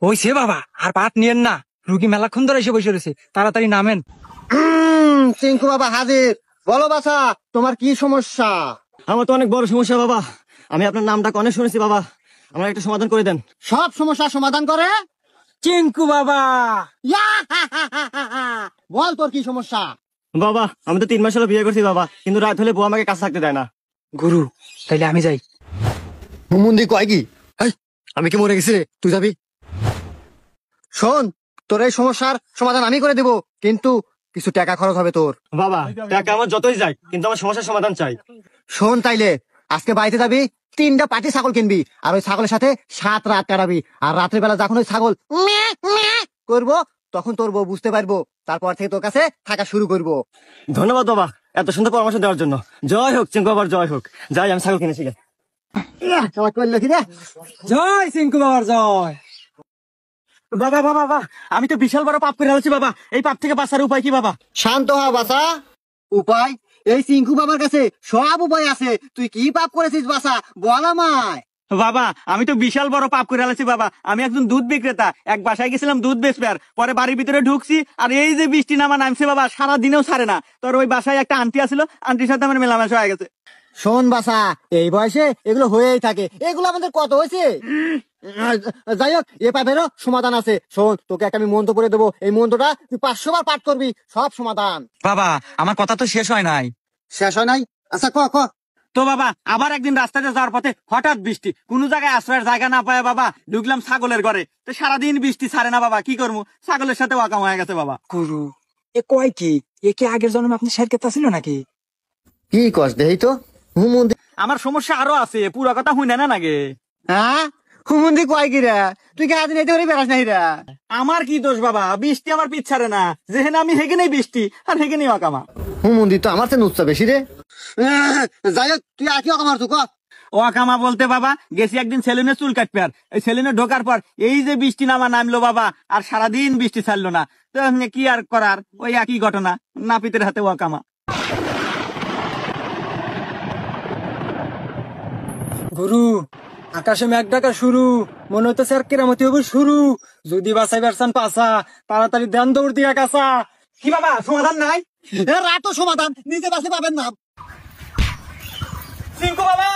ওই সে বাবা, আর পাত নিয়েন না, রুগী মেলাক্ষণ ধরে এসে বসে রয়েছে, তাড়াতাড়ি নামেন। চিঙ্কু বাবা হাজির। বলো বাছা, তোমার কি সমস্যা? আমার তো অনেক বড় সমস্যা বাবা, আমি আপনার নামটা অনেক শুনেছি বাবা, আমার একটা সমাধান করে দেন। সব সমস্যার সমাধান করে চিঙ্কু বাবা। বল তোর কি সমস্যা? বাবা আমি তো 3 মাস হলো বিয়ে করছি বাবা, কিন্তু রাত হলে বউ আমাকে কাছে থাকতে দেয় না। গুরু, তাইলে আমি যাই। হুমুন্দি কয় কি? আমি কি মরে গেছি রে, তুই যাবি? শোন, তোর এই সমস্যার সমাধান আমি করে দেব, কিন্তু কিছু টাকা খরচ হবে তোর। বাবা টাকা আমার যতই যায়, কিন্তু আমার সমস্যার সমাধান চাই। শোন তাইলে, আজকে বাড়িতে যাবি, 3টা পাটি ছাগল কিনবি, আর ওই ছাগলের সাথে 7 রাত কাটাবি, আর রাত্রের বেলা যখন ওই ছাগল করবো, তখন তোর বউ বুঝতে পারবো, তারপর থেকে তোর কাছে থাকা শুরু করবো। ধন্যবাদ বাবা এত সুন্দর পরামর্শ দেওয়ার জন্য। জয় হোক চিঙ্কু বাবার, জয় হোক। যাই, আমি ছাগল কিনেছি। করলো কি রে? জয় চিঙ্কু বাবার জয়। বাবা বাবা বাবা, আমি তো বিশাল বড় পাপ করে ফেলেছি বাবা, এই পাপ থেকে বাঁচার উপায় কি বাবা? শান্ত হ বাছা। উপায়? এই চিঙ্কু বাবার কাছে সব উপায় আছে। তুই কি পাপ করেছিস বাছা, বল আমায়। বাবা আমি তো বিশাল বড় পাপ করে ফেলেছি বাবা, আমি একজন দুধ বিক্রেতা, এক বাসায় গেছিলাম দুধ বেচবার, পরে বাড়ির ভিতরে ঢুকছি, আর এই যে বৃষ্টি নামা নামছে বাবা, সারা দিনেও ছাড়ে না। তোর ওই বাসায় একটা আন্টি আসলো, আন্টির সাথে আমার মেলামেশা হয়ে গেছে। শোন বাছা, এই বয়সে এগুলো হয়েই থাকে, এগুলো আমাদের কত হয়েছে। যাই হোক, এ পাপেরও সমাধান আছে। শোন, তোকে একটা আমি মন্ত্র পড়ে দেবো, এই মন্ত্রটা তুই 500 বার পাঠ করবি, সব সমাধান। বাবা, আমার কথা তো শেষ হয় নাই। শেষ হয় নাই? আচ্ছা ক ক। তো বাবা আবার একদিন রাস্তাতে যাওয়ার পথে হঠাৎ বৃষ্টি, কোনো জায়গায় আশ্রয়ের জায়গা না পায় বাবা ঢুকলাম ছাগলের ঘরে, তো সারাদিন বৃষ্টি ছাড়ে না বাবা, কি করবো, ছাগলের সাথে ওয়াকাম হয়ে গেছে বাবা। গুরু, এ কয় কি? এ কি আগের জন্মে আপনি শের কেতা ছিল নাকি? কি কস দেই তো? হুমুন্দি আমার সমস্যা আরো আছে, পুরো কথা হুই না নাগে। হ্যাঁ, হুমুন্দি কয় কি রে? তুই কি আজ নিতে পারি বেড়াস নাই রে? আমার কি দোষ বাবা, বৃষ্টি আমার পিছ ছাড়ে না, যেখানে আমি হেগেনেই বৃষ্টি আর হেগেনেই ওয়াকামা। হুমুন্দি তো আমার চেয়ে নুচ্ছা বেশি রে। যাই হোক, তুই আর কি আমার তো ক। ওয়াকামা বলতে বাবা গেছি একদিন সেলুনে চুল কাটবে, আর এই সেলুনে ঢোকার পর এই যে বৃষ্টি নামলো বাবা, আর সারাদিন বৃষ্টি ছাড়লো না, তো কি আর করার, ওই একই ঘটনা, নাপিতের হাতে ওয়াকামা। গুরু, আকাশে মেঘ ডাকা শুরু, মনে হইতেছে আর কেরামতি হবে শুরু। যদি বাসাই বেরসান পাসা, তাড়াতাড়ি ধ্যান দৌড় দিয়া কাসা। কি বাবা সমাধান নাই? রাতও সমাধান নিজে বাসে পাবেন না। চিঙ্কু বাবা।